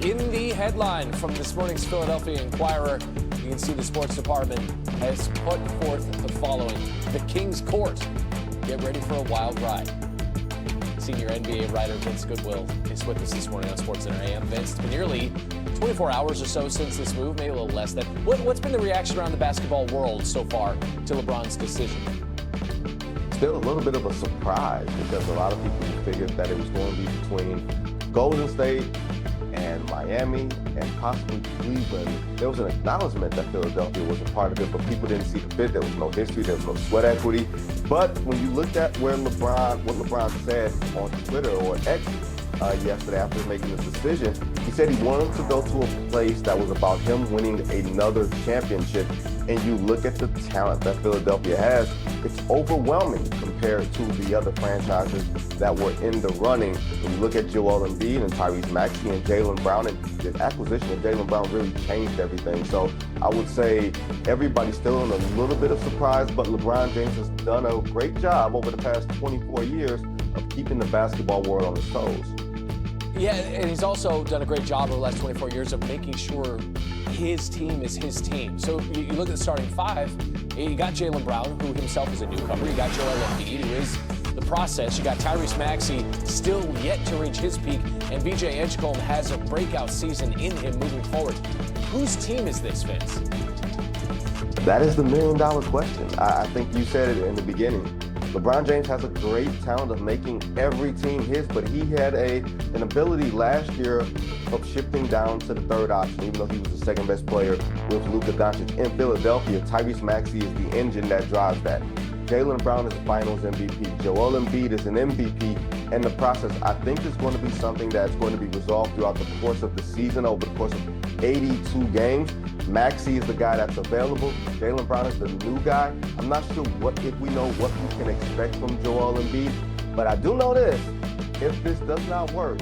In the headline from this morning's Philadelphia Inquirer, you can see the sports department has put forth the following. The King's Court. Get ready for a wild ride. Senior NBA writer Vince Goodwill is with us this morning on SportsCenter AM. Vince, it's been nearly 24 hours or so since this move, maybe a little less than. What's been the reaction around the basketball world so far to LeBron's decision? Still a little bit of a surprise because a lot of people figured that it was going to be between Golden State and Miami and possibly Cleveland. There was an acknowledgement that Philadelphia was a part of it, but people didn't see the fit. There was no history, there was no sweat equity. But when you looked at what LeBron said on Twitter or X yesterday after making this decision, he said he wanted to go to a place that was about him winning another championship. And you look at the talent that Philadelphia has, it's overwhelming compared to the other franchises that were in the running. When you look at Joel Embiid and Tyrese Maxey and Jaylen Brown, and the acquisition of Jaylen Brown really changed everything. So I would say everybody's still in a little bit of surprise, but LeBron James has done a great job over the past 24 years of keeping the basketball world on its toes. Yeah, and he's also done a great job over the last 24 years of making sure his team is his team. So you look at the starting five, you got Jaylen Brown, who himself is a newcomer. You got Joel Embiid, who is the process. You got Tyrese Maxey, still yet to reach his peak. And BJ Edgecombe has a breakout season in him moving forward. Whose team is this, Vince? That is the million-dollar question. I think you said it in the beginning. LeBron James has a great talent of making every team his, but he had an ability last year of shifting down to the third option, even though he was the second best player with Luka Doncic. In Philadelphia, Tyrese Maxey is the engine that drives that. Jaylen Brown is the Finals MVP. Joel Embiid is an MVP. And the process, I think, is going to be something that's going to be resolved throughout the course of the season, over the course of 82 games. Maxey is the guy that's available. Jaylen Brown is the new guy. I'm not sure if we know what we can expect from Joel Embiid, but I do know this. If this does not work,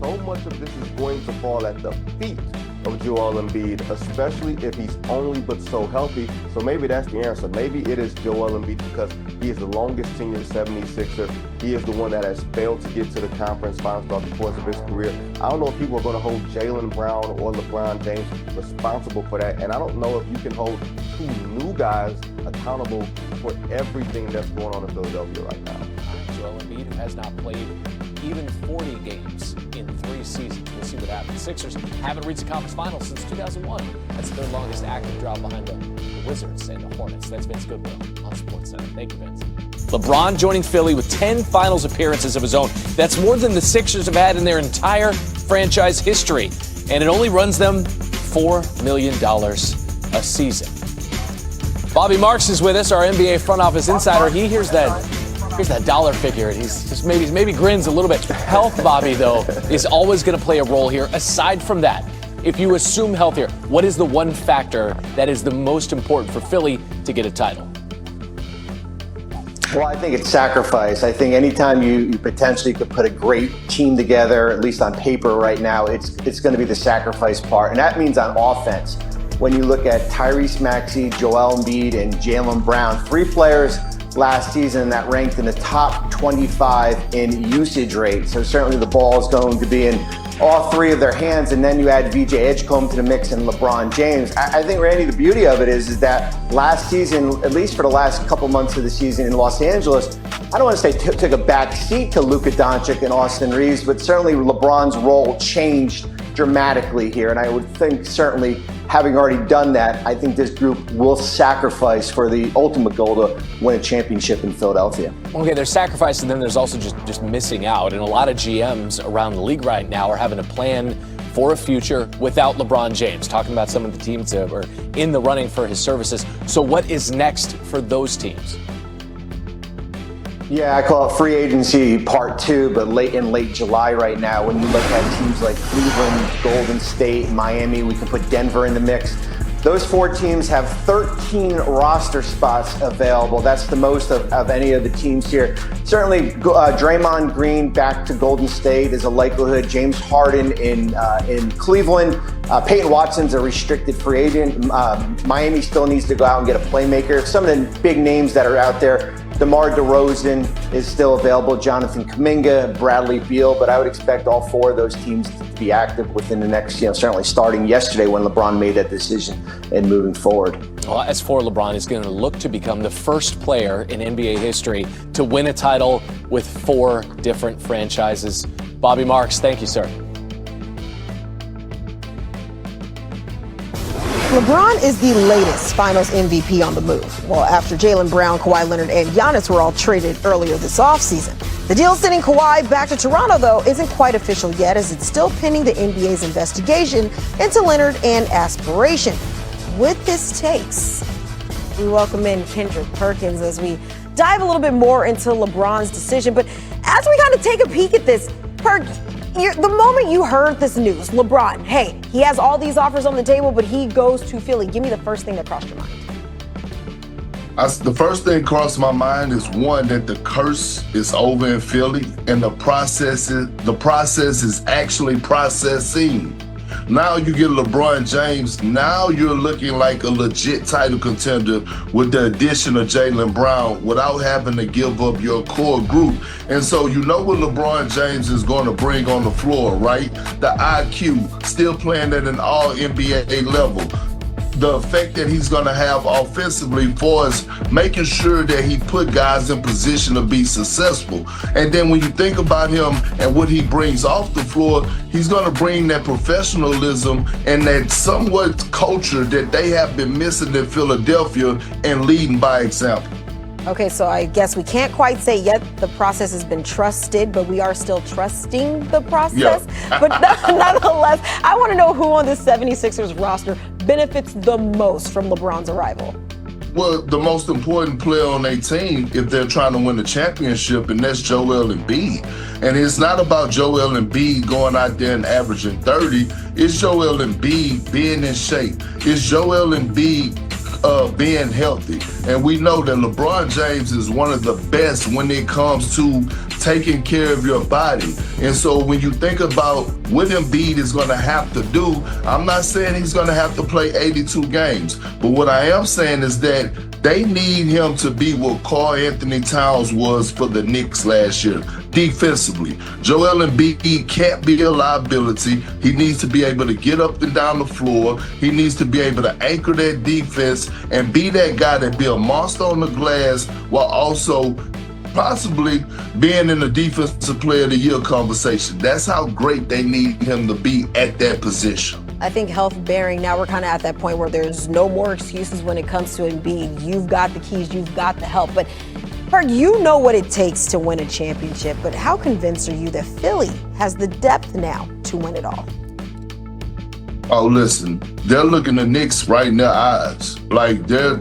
so much of this is going to fall at the feet of Joel Embiid, especially if he's only but so healthy. So maybe that's the answer. Maybe it is Joel Embiid because he is the longest tenured 76er. He is the one that has failed to get to the conference finals throughout the course of his career. I don't know if people are going to hold Jaylen Brown or LeBron James responsible for that. And I don't know if you can hold two new guys accountable for everything that's going on in Philadelphia right now. Joel Embiid, who has not played even 40 games in 3 seasons. We'll see what happens. Sixers haven't reached the conference finals since 2001. That's their longest active drought behind the Wizards and the Hornets. That's Vince Goodwill on SportsCenter. Thank you, Vince. LeBron joining Philly with 10 finals appearances of his own. That's more than the Sixers have had in their entire franchise history. And it only runs them $4 million a season. Bobby Marks is with us, our NBA front office insider. He hears that dollar figure, and he's just maybe grins a little bit. Health, Bobby, though, is always going to play a role here. Aside from that, if you assume health here, what is the one factor that is the most important for Philly to get a title? Well, I think it's sacrifice. I think anytime you potentially could put a great team together, at least on paper right now, it's going to be the sacrifice part. And that means on offense. When you look at Tyrese Maxey, Joel Embiid, and Jaylen Brown, 3 players last season that ranked in the top 25 in usage rate. So certainly the ball is going to be in all 3 of their hands. And then you add VJ Edgecombe to the mix and LeBron James. I think, Randy, the beauty of it is that last season, at least for the last couple months of the season in Los Angeles, I don't want to say took a back seat to Luka Doncic and Austin Reeves, but certainly LeBron's role changed dramatically here. And I would think certainly having already done that, I think this group will sacrifice for the ultimate goal to win a championship in Philadelphia. Okay, there's sacrifice, and then there's also just missing out. And a lot of GMs around the league right now are having a plan for a future without LeBron James, talking about some of the teams that are in the running for his services. So what is next for those teams? Yeah, I call it free agency part 2, but late July right now. When you look at teams like Cleveland, Golden State, Miami, we can put Denver in the mix. Those 4 teams have 13 roster spots available. That's the most of any of the teams here. Certainly, Draymond Green back to Golden State is a likelihood. James Harden in Cleveland. Peyton Watson's a restricted free agent. Miami still needs to go out and get a playmaker. Some of the big names that are out there DeMar DeRozan is still available, Jonathan Kuminga, Bradley Beal, but I would expect all four of those teams to be active within the next, certainly starting yesterday when LeBron made that decision and moving forward. Well, as for LeBron, he's going to look to become the first player in NBA history to win a title with 4 different franchises. Bobby Marks, thank you, sir. LeBron is the latest Finals MVP on the move. Well, after Jaylen Brown, Kawhi Leonard, and Giannis were all traded earlier this offseason. The deal sending Kawhi back to Toronto, though, isn't quite official yet, as it's still pending the NBA's investigation into Leonard and aspiration. With this takes, we welcome in Kendrick Perkins as we dive a little bit more into LeBron's decision. But as we kind of take a peek at this, Perk, the moment you heard this news, LeBron, hey, he has all these offers on the table, but he goes to Philly. Give me the first thing that crossed your mind. The first thing crossed my mind is, one, that the curse is over in Philly, and the process is actually processing. Now you get LeBron James. Now you're looking like a legit title contender with the addition of Jaylen Brown without having to give up your core group. And so you know what LeBron James is going to bring on the floor, right? The IQ, still playing at an all-NBA level. The effect that he's going to have offensively for us, making sure that he put guys in position to be successful. And then when you think about him and what he brings off the floor, he's going to bring that professionalism and that somewhat culture that they have been missing in Philadelphia and leading by example. Okay, so I guess we can't quite say yet the process has been trusted, but we are still trusting the process. Yeah. But nonetheless, I want to know who on this 76ers roster benefits the most from LeBron's arrival. Well, the most important player on their team, if they're trying to win the championship, and that's Joel Embiid. And it's not about Joel Embiid going out there and averaging 30. It's Joel Embiid being in shape. It's Joel Embiid being healthy. And we know that LeBron James is one of the best when it comes to taking care of your body. And so when you think about what Embiid is going to have to do, I'm not saying he's going to have to play 82 games. But what I am saying is that they need him to be what Karl Anthony Towns was for the Knicks last year, defensively. Joel Embiid can't be a liability. He needs to be able to get up and down the floor. He needs to be able to anchor that defense and be that guy that be a monster on the glass while also possibly being in the Defensive Player of the Year conversation. That's how great they need him to be at that position. I think health bearing, now we're kind of at that point where there's no more excuses when it comes to Embiid. You've got the keys, you've got the help. But Perk, you know what it takes to win a championship, but how convinced are you that Philly has the depth now to win it all? Oh, listen, they're looking the Knicks right in their eyes. Like they're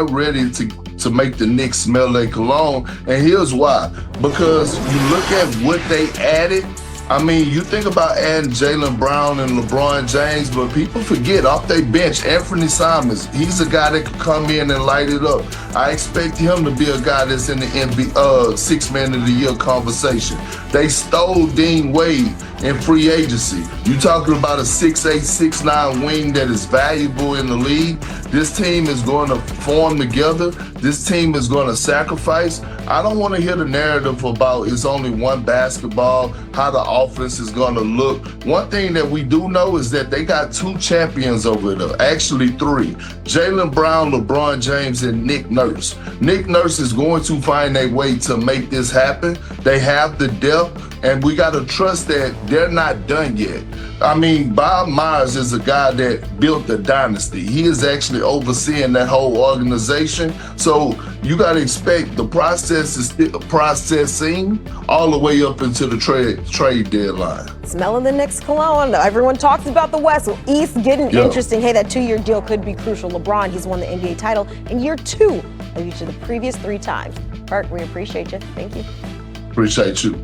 ready to make the Knicks smell their cologne. And here's why. Because you look at what they added. I mean, you think about adding Jaylen Brown and LeBron James, but people forget off their bench, Anthony Simons, he's a guy that can come in and light it up. I expect him to be a guy that's in the NBA, Six Man of the Year conversation. They stole Dean Wade in free agency. You talking about a 6'8", 6'9" wing that is valuable in the league. This team is going to form together. This team is going to sacrifice. I don't want to hear the narrative about it's only one basketball, how the offense is going to look. One thing that we do know is that they got 2 champions over there, actually 3. Jaylen Brown, LeBron James, and Nick Nurse. Nick Nurse is going to find a way to make this happen. They have the depth, and we got to trust that they're not done yet. I mean, Bob Myers is a guy that built the dynasty. He is actually overseeing that whole organization. So you got to expect the process is still processing all the way up into the trade deadline. Smelling the Knicks cologne. Everyone talks about the West. Well, East getting interesting. Hey, that 2-year deal could be crucial. LeBron, he's won the NBA title in year 2 of each of the previous 3 times. Perk, we appreciate you. Thank you. Appreciate you.